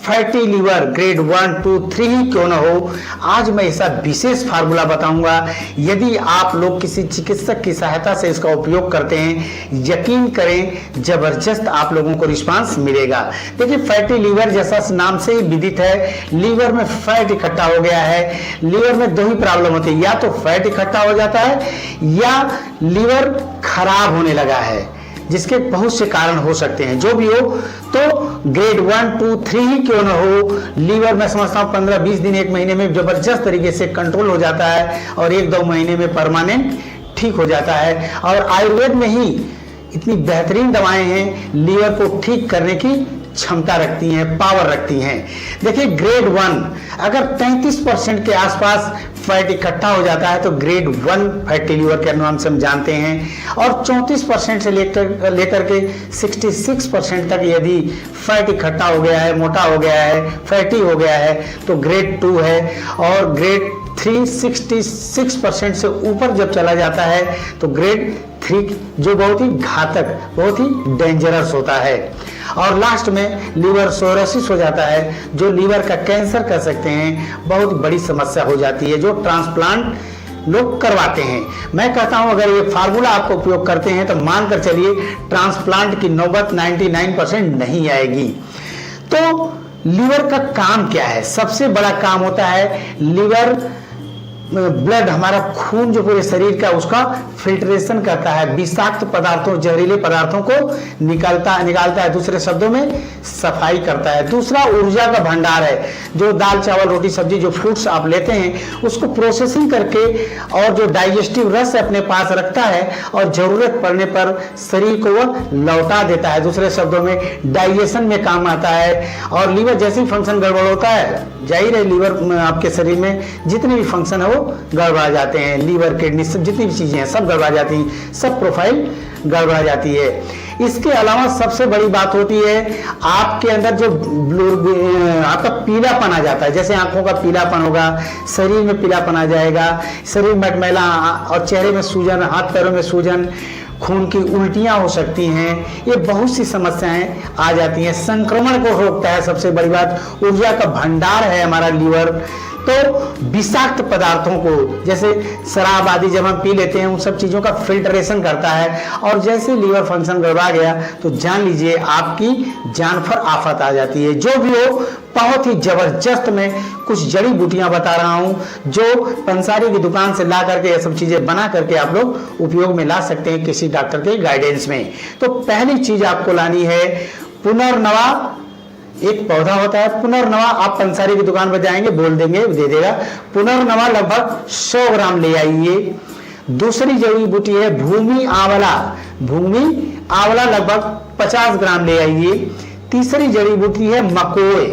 Fatty liver grade 1, 2, 3 ही क्यों ना हो, आज मैं ऐसा विशेष फार्मूला बताऊंगा। यदि आप लोग किसी चिकित्सक की सहायता से इसका उपयोग करते हैं, यकीन करें जबरदस्त आप लोगों को रिस्पांस मिलेगा। देखिए, फैटी लीवर जैसा नाम से ही विदित है, लीवर में फैट इकट्ठा हो गया है। लीवर में दो ही प्रॉब्लम होती है, या तो फैट इकट्ठा हो जाता है या लीवर खराब होने लगा है, जिसके बहुत से कारण हो सकते हैं। जो भी हो, तो ग्रेड 1, 2, 3 ही क्यों ना हो, लीवर मैं समझता हूँ 15-20 दिन, 1 महीने में जबरदस्त तरीके से कंट्रोल हो जाता है और 1-2 महीने में परमानेंट ठीक हो जाता है। और आयुर्वेद में ही इतनी बेहतरीन दवाएं हैं, लीवर को ठीक करने की क्षमता रखती हैं, पावर रखती हैं। देखिए, ग्रेड 1 अगर 33% के आसपास फैट इकट्ठा हो जाता है तो ग्रेड 1 फैटी लीवर के नाम से हम जानते हैं। और 34% से लेकर के 66% तक यदि फैट इकट्ठा हो गया है, मोटा हो गया है, फैटी हो गया है, तो ग्रेड 2 है। और ग्रेड 3 66% से ऊपर जब चला जाता है तो ग्रेड 3, जो बहुत ही घातक, बहुत ही डेंजरस होता है। और लास्ट में लीवर सोरोसिस हो जाता है, जो लीवर का कैंसर कह सकते हैं, बहुत बड़ी समस्या हो जाती है, जो ट्रांसप्लांट लोग करवाते हैं। मैं कहता हूं अगर ये फार्मूला आपको उपयोग करते हैं तो मानकर चलिए ट्रांसप्लांट की नौबत 99% नहीं आएगी। तो लीवर का काम क्या है? सबसे बड़ा काम होता है लीवर ब्लड, हमारा खून जो पूरे शरीर का, उसका फिल्ट्रेशन करता है, विषाक्त पदार्थों, जहरीले पदार्थों को निकालता है, दूसरे शब्दों में सफाई करता है। दूसरा ऊर्जा का भंडार है, जो दाल चावल रोटी सब्जी, जो फ्रूट्स आप लेते हैं, उसको प्रोसेसिंग करके और जो डाइजेस्टिव रस अपने पास रखता है और जरूरत पड़ने पर शरीर को वह लौटा देता है। दूसरे शब्दों में डाइजेशन में काम आता है। और लीवर जैसे ही फंक्शन गड़बड़ होता है, जाहिर है लीवर आपके शरीर में जितने भी फंक्शन है वो गड़बड़ा जाते हैं। लीवर, किडनी, सब जितनी भी चीजें हैं सब गड़बड़ा जाती हैं, सब प्रोफाइल गड़बड़ा जाती है। इसके अलावा सबसे बड़ी बात होती है आपके अंदर जो आपका पीलापन आ जाता है। जैसे आंखों का पीलापन होगा, शरीर में पीलापन आ जाएगा, शरीर मटमैला और चेहरे में सूजन, हाथ पैरों में सूजन, खून की उल्टियां हो सकती हैं। ये बहुत सी समस्याएं आ जाती हैं। संक्रमण को रोकता है, सबसे बड़ी बात ऊर्जा का भंडार है हमारा लीवर। तो विषाक्त पदार्थों को, जैसे शराब आदि जब हम पी लेते हैं, उन सब चीज़ों का फिल्ट्रेशन करता है। और जैसे लीवर फंक्शन गड़बड़ा गया तो जान लीजिए आपकी जान पर आफत आ जाती है। जो भी हो, बहुत ही जबरदस्त मैं कुछ जड़ी बूटियां बता रहा हूं, जो पंसारी की दुकान से ला करके ये सब चीजें बना करके आप लोग उपयोग में ला सकते हैं किसी डॉक्टर के गाइडेंस में। तो पहली चीज आपको लानी है पुनर्नवा। एक पौधा होता है पुनर्नवा, आप पंसारी की दुकान पर जाएंगे, बोल देंगे, दे देगा। पुनर्नवा लगभग 100 ग्राम ले आइए। दूसरी जड़ी बूटी है भूमि आंवला। भूमि आंवला लगभग 50 ग्राम ले आइए। तीसरी जड़ी बूटी है मकोए।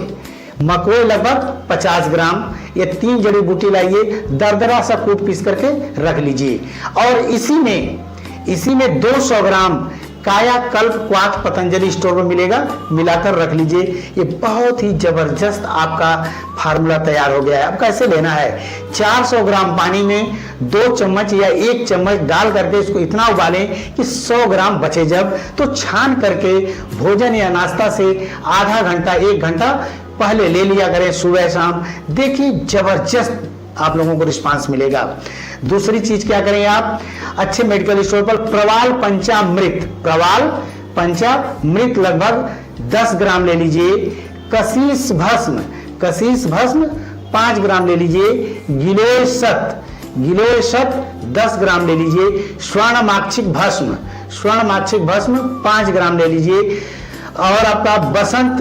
मकोए लगभग 50 ग्राम। ये 3 जड़ी बूटी लाइए, दरदरा सा कूट पीस करके रख लीजिए। और इसी में 200 ग्राम कायाकल्प क्वाथ पतंजलि स्टोर में मिलेगा, मिलाकर रख लीजिए। ये बहुत ही जबरदस्त आपका फार्मूला तैयार हो गया है। अब कैसे लेना है? 400 ग्राम पानी में 2 चम्मच या 1 चम्मच डाल करके इसको इतना उबालें कि 100 ग्राम बचे। जब तो छान करके भोजन या नाश्ता से आधा घंटा 1 घंटा पहले ले लिया करें, सुबह शाम। देखिए जबरदस्त आप लोगों को रिस्पांस मिलेगा। दूसरी चीज क्या करें आप, अच्छे मेडिकल स्टोर पर प्रवाल पंचामृत लगभग 10 ग्राम ले लीजिए। कशीस भस्म 5 ग्राम ले लीजिए। गिलोय शत 10 ग्राम ले लीजिए। स्वर्णमाक्षिक भस्म 5 ग्राम ले लीजिए। और आपका बसंत,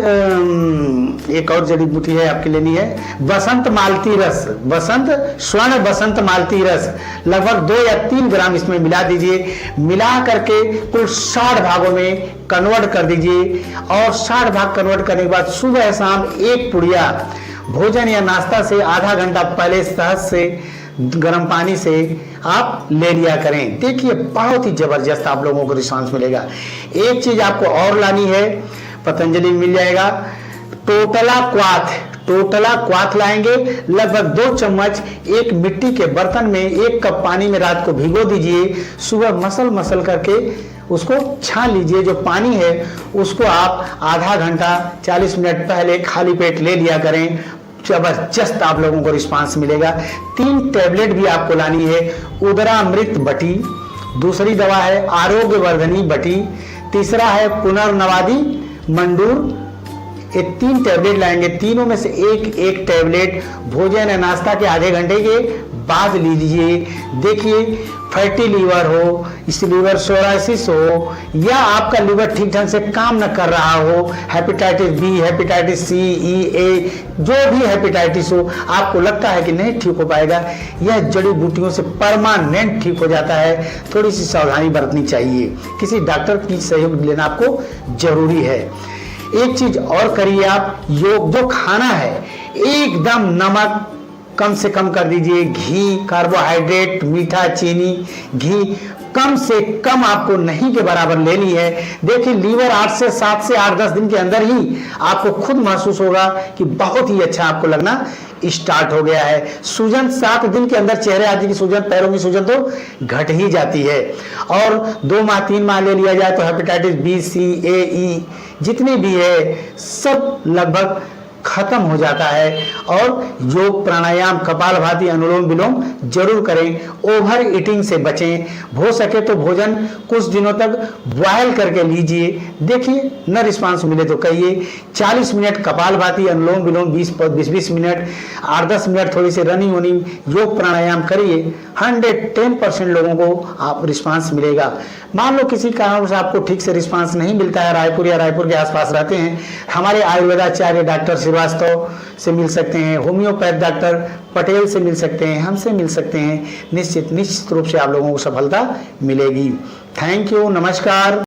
एक और जड़ी बूटी है आपके लेनी है, स्वर्ण बसंत मालती रस लगभग 2 या 3 ग्राम इसमें मिला दीजिए। मिला करके कुल 60 भागों में कन्वर्ट कर दीजिए। और 60 भाग कन्वर्ट करने के बाद सुबह शाम 1 पुड़िया भोजन या नाश्ता से आधा घंटा पहले शहद से गर्म पानी से आप ले लिया करें। देखिए बहुत ही जबरदस्त आप लोगों को रिस्पांस मिलेगा। एक चीज आपको और लानी है, पतंजलि मिल जाएगा, टोटला टोटला क्वाथ लाएंगे, लगभग 2 चम्मच एक मिट्टी के बर्तन में 1 कप पानी में रात को भिगो दीजिए। सुबह मसल करके उसको छान लीजिए। जो पानी है उसको आप आधा घंटा 40 मिनट पहले खाली पेट ले लिया करें। जबरदस्त आप लोगों को रिस्पांस मिलेगा। 3 टैबलेट भी आपको लानी है। उदरामृत बटी, दूसरी दवा है आरोग्य वर्धनी बटी, तीसरा है पुनर्नवादी मंडूर। ये 3 टैबलेट लाएंगे। तीनों में से एक टैबलेट भोजन या नाश्ता के आधे घंटे के बाद लीजिए। देखिए, फैटी लीवर हो, इस लीवर सोराइसिस हो, या आपका लीवर ठीक ढंग से काम न कर रहा हो, हेपेटाइटिस बी, हेपेटाइटिस सी, ई, ए, जो भी हेपेटाइटिस हो, आपको लगता है कि नहीं ठीक हो पाएगा, यह जड़ी बूटियों से परमानेंट ठीक हो जाता है। थोड़ी सी सावधानी बरतनी चाहिए। किसी डॉक्टर की सहयोग लेना आपको जरूरी है। एक चीज और करिए आप, योग जो खाना है एकदम नमक कम से कम कर दीजिए। घी, कार्बोहाइड्रेट, मीठा, चीनी, घी कम से कम आपको नहीं के बराबर लेनी है। देखिए, लीवर 8 से 10 दिन के अंदर ही आपको खुद महसूस होगा कि बहुत ही अच्छा आपको लगना स्टार्ट हो गया है। सूजन 7 दिन के अंदर, चेहरे आदि की सूजन, पैरों की सूजन तो घट ही जाती है। और 2 माह 3 माह ले लिया जाए तो हेपेटाइटिस बी, सी, ए, ई जितनी भी है सब लगभग खत्म हो जाता है। और योग, प्राणायाम, कपालभाति, अनुलोम विलोम जरूर करें। ओवर ईटिंग से बचें। हो सके तो भोजन कुछ दिनों तक बॉयल करके लीजिए। देखिए, न रिस्पांस मिले तो कहिए। 40 मिनट कपालभाति, अनुलोम विलोम, 20 मिनट, 8-10 मिनट थोड़ी सी रनिंग वनिंग, योग प्राणायाम करिए। 110% लोगों को आप रिस्पांस मिलेगा। मान लो किसी कारण से आपको ठीक से रिस्पांस नहीं मिलता है, रायपुर या रायपुर के आसपास रहते हैं, हमारे आयुर्वेदाचार्य डॉक्टर श्रीवास्तव से मिल सकते हैं, होम्योपैथ डॉक्टर पटेल से मिल सकते हैं, हमसे मिल सकते हैं। निश्चित रूप से आप लोगों को सफलता मिलेगी। थैंक यू, नमस्कार।